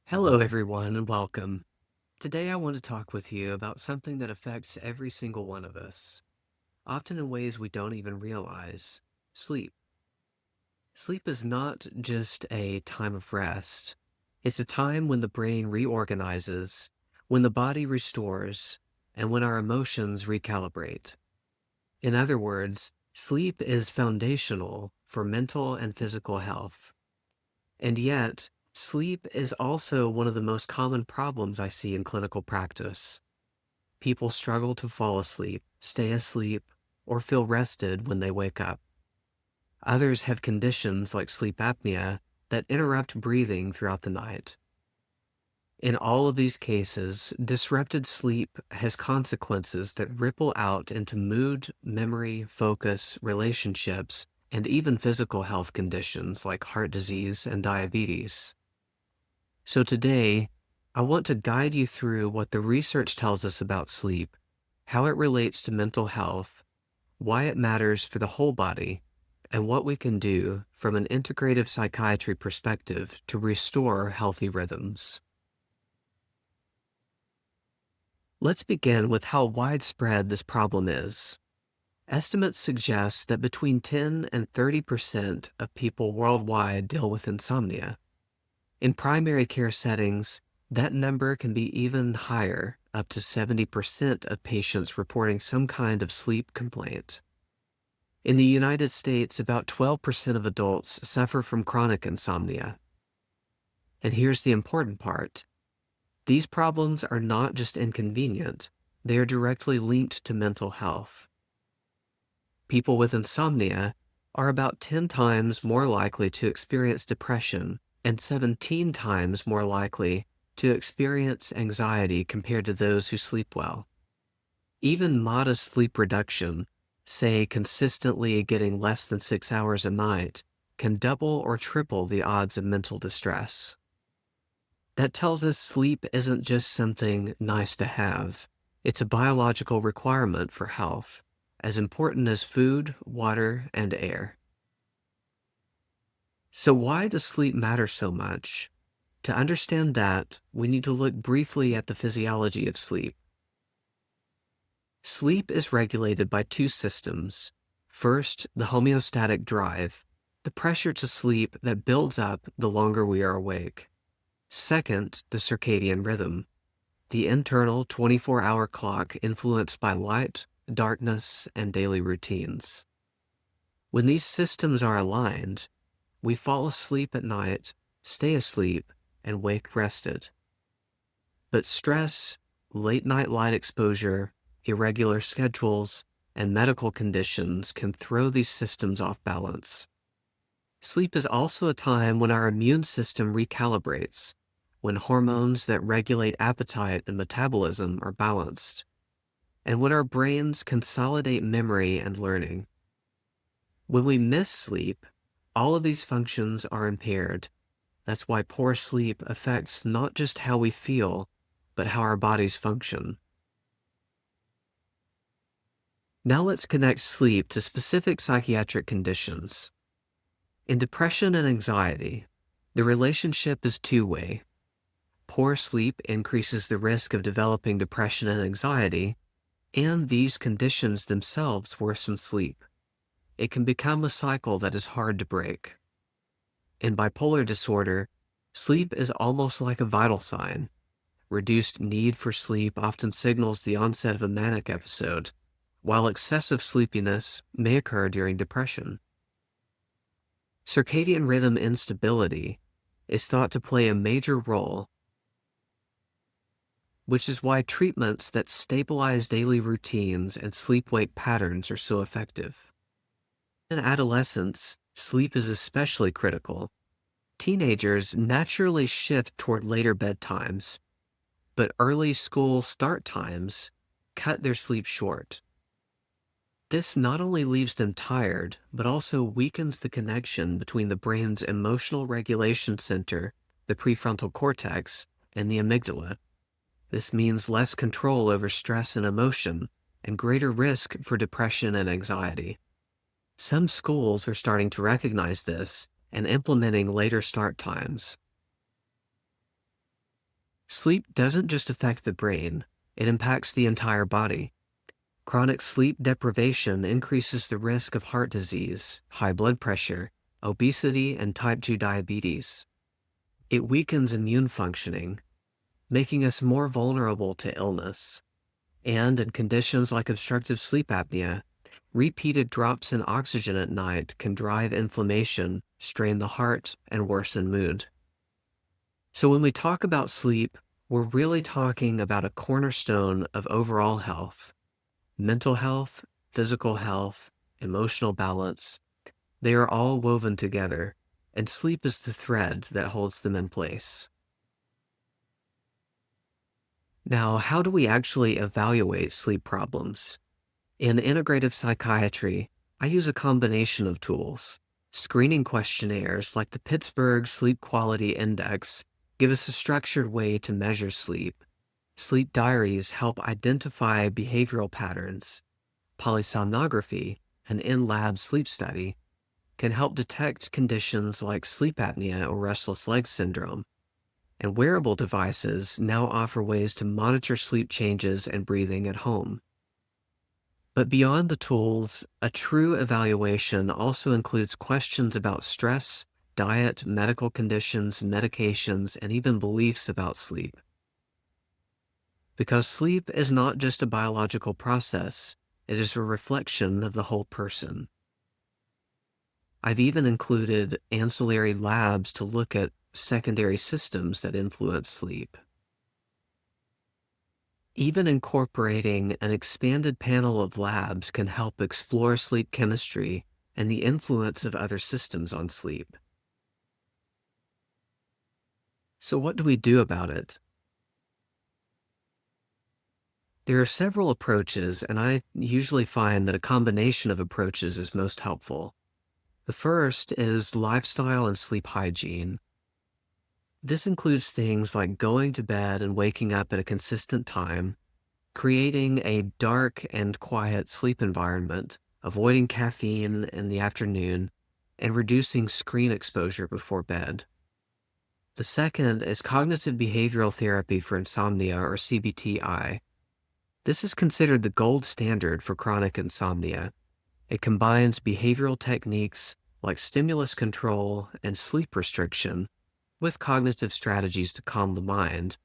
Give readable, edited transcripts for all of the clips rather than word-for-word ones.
Hello, everyone, and welcome. Today, I want to talk with you about something that affects every single one of us, often in ways we don't even realize: sleep. Sleep is not just a time of rest, it's a time when the brain reorganizes, when the body restores, and when our emotions recalibrate. In other words, sleep is foundational for mental and physical health. And yet, sleep is also one of the most common problems I see in clinical practice. People struggle to fall asleep, stay asleep, or feel rested when they wake up. Others have conditions like sleep apnea that interrupt breathing throughout the night. In all of these cases, disrupted sleep has consequences that ripple out into mood, memory, focus, relationships, and even physical health conditions like heart disease and diabetes. So today, I want to guide you through what the research tells us about sleep, how it relates to mental health, why it matters for the whole body, and what we can do from an integrative psychiatry perspective to restore healthy rhythms. Let's begin with how widespread this problem is. Estimates suggest that between 10 and 30% of people worldwide deal with insomnia. In primary care settings, that number can be even higher, up to 70% of patients reporting some kind of sleep complaint. In the United States, about 12% of adults suffer from chronic insomnia. And here's the important part: these problems are not just inconvenient, they are directly linked to mental health. People with insomnia are about 10 times more likely to experience depression and 17 times more likely to experience anxiety compared to those who sleep well. Even modest sleep reduction, say consistently getting less than 6 hours a night, can double or triple the odds of mental distress. That tells us sleep isn't just something nice to have, it's a biological requirement for health, as important as food, water, and air. So why does sleep matter so much? To understand that, we need to look briefly at the physiology of sleep. Sleep is regulated by two systems. First, the homeostatic drive, the pressure to sleep that builds up the longer we are awake. Second, the circadian rhythm, the internal 24-hour clock influenced by light, darkness, and daily routines. When these systems are aligned, we fall asleep at night, stay asleep, and wake rested. But stress, late night light exposure, irregular schedules, and medical conditions can throw these systems off balance. Sleep is also a time when our immune system recalibrates, when hormones that regulate appetite and metabolism are balanced, and when our brains consolidate memory and learning. When we miss sleep, all of these functions are impaired. That's why poor sleep affects not just how we feel, but how our bodies function. Now let's connect sleep to specific psychiatric conditions. In depression and anxiety, the relationship is two-way. Poor sleep increases the risk of developing depression and anxiety, and these conditions themselves worsen sleep. It can become a cycle that is hard to break. In bipolar disorder, sleep is almost like a vital sign. Reduced need for sleep often signals the onset of a manic episode, while excessive sleepiness may occur during depression. Circadian rhythm instability is thought to play a major role, which is why treatments that stabilize daily routines and sleep-wake patterns are so effective. In adolescence, sleep is especially critical. Teenagers naturally shift toward later bedtimes, but early school start times cut their sleep short. This not only leaves them tired, but also weakens the connection between the brain's emotional regulation center, the prefrontal cortex, and the amygdala. This means less control over stress and emotion, and greater risk for depression and anxiety. Some schools are starting to recognize this and implementing later start times. Sleep doesn't just affect the brain, it impacts the entire body. Chronic sleep deprivation increases the risk of heart disease, high blood pressure, obesity, and type 2 diabetes. It weakens immune functioning, making us more vulnerable to illness. And in conditions like obstructive sleep apnea, repeated drops in oxygen at night can drive inflammation, strain the heart, and worsen mood. So when we talk about sleep, we're really talking about a cornerstone of overall health. Mental health, physical health, emotional balance, they are all woven together, and sleep is the thread that holds them in place. Now, how do we actually evaluate sleep problems? In integrative psychiatry, I use a combination of tools. Screening questionnaires like the Pittsburgh Sleep Quality Index give us a structured way to measure sleep. Sleep diaries help identify behavioral patterns. Polysomnography, an in-lab sleep study, can help detect conditions like sleep apnea or restless leg syndrome. And wearable devices now offer ways to monitor sleep changes and breathing at home. But beyond the tools, a true evaluation also includes questions about stress, diet, medical conditions, medications, and even beliefs about sleep. Because sleep is not just a biological process, it is a reflection of the whole person. I've even included ancillary labs to look at secondary systems that influence sleep. Even incorporating an expanded panel of labs can help explore sleep chemistry and the influence of other systems on sleep. So what do we do about it? There are several approaches, and I usually find that a combination of approaches is most helpful. The first is lifestyle and sleep hygiene. This includes things like going to bed and waking up at a consistent time, creating a dark and quiet sleep environment, avoiding caffeine in the afternoon, and reducing screen exposure before bed. The second is cognitive behavioral therapy for insomnia, or CBTI. This is considered the gold standard for chronic insomnia. It combines behavioral techniques like stimulus control and sleep restriction with cognitive strategies to calm the mind,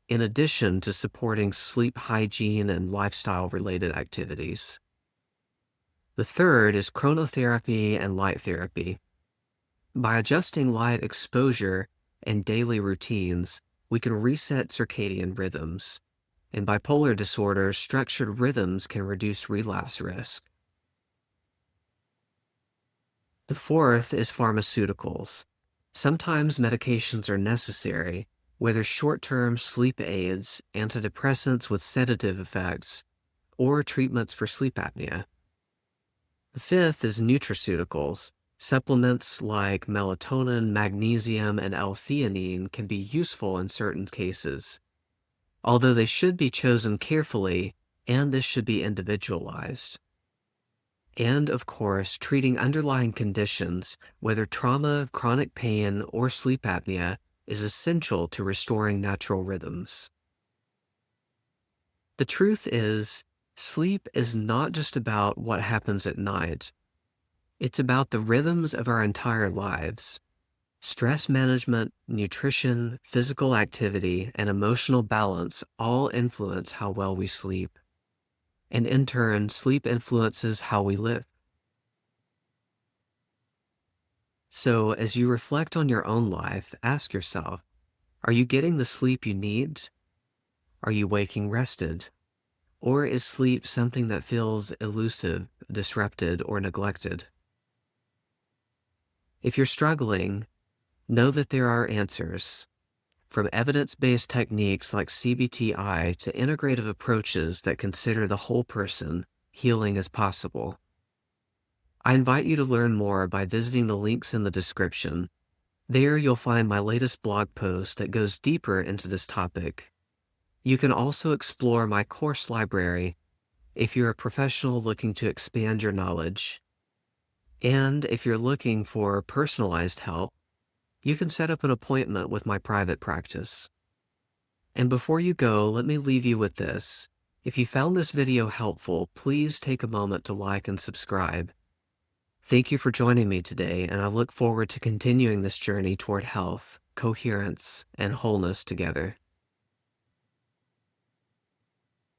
in addition to supporting sleep hygiene and lifestyle-related activities. The third is chronotherapy and light therapy. By adjusting light exposure and daily routines, we can reset circadian rhythms. In bipolar disorder, structured rhythms can reduce relapse risk. The fourth is pharmaceuticals. Sometimes medications are necessary, whether short-term sleep aids, antidepressants with sedative effects, or treatments for sleep apnea. The fifth is nutraceuticals. Supplements like melatonin, magnesium, and L-theanine can be useful in certain cases, although they should be chosen carefully, and this should be individualized. And, of course, treating underlying conditions, whether trauma, chronic pain, or sleep apnea, is essential to restoring natural rhythms. The truth is, sleep is not just about what happens at night. It's about the rhythms of our entire lives. Stress management, nutrition, physical activity, and emotional balance all influence how well we sleep. And in turn, sleep influences how we live. So, as you reflect on your own life, ask yourself, are you getting the sleep you need? Are you waking rested? Or is sleep something that feels elusive, disrupted, or neglected? If you're struggling, know that there are answers. From evidence-based techniques like CBTI to integrative approaches that consider the whole person, healing is possible. I invite you to learn more by visiting the links in the description. There you'll find my latest blog post that goes deeper into this topic. You can also explore my course library if you're a professional looking to expand your knowledge. And if you're looking for personalized help, you can set up an appointment with my private practice. And before you go, let me leave you with this. If you found this video helpful, please take a moment to like and subscribe. Thank you for joining me today, and I look forward to continuing this journey toward health, coherence, and wholeness together.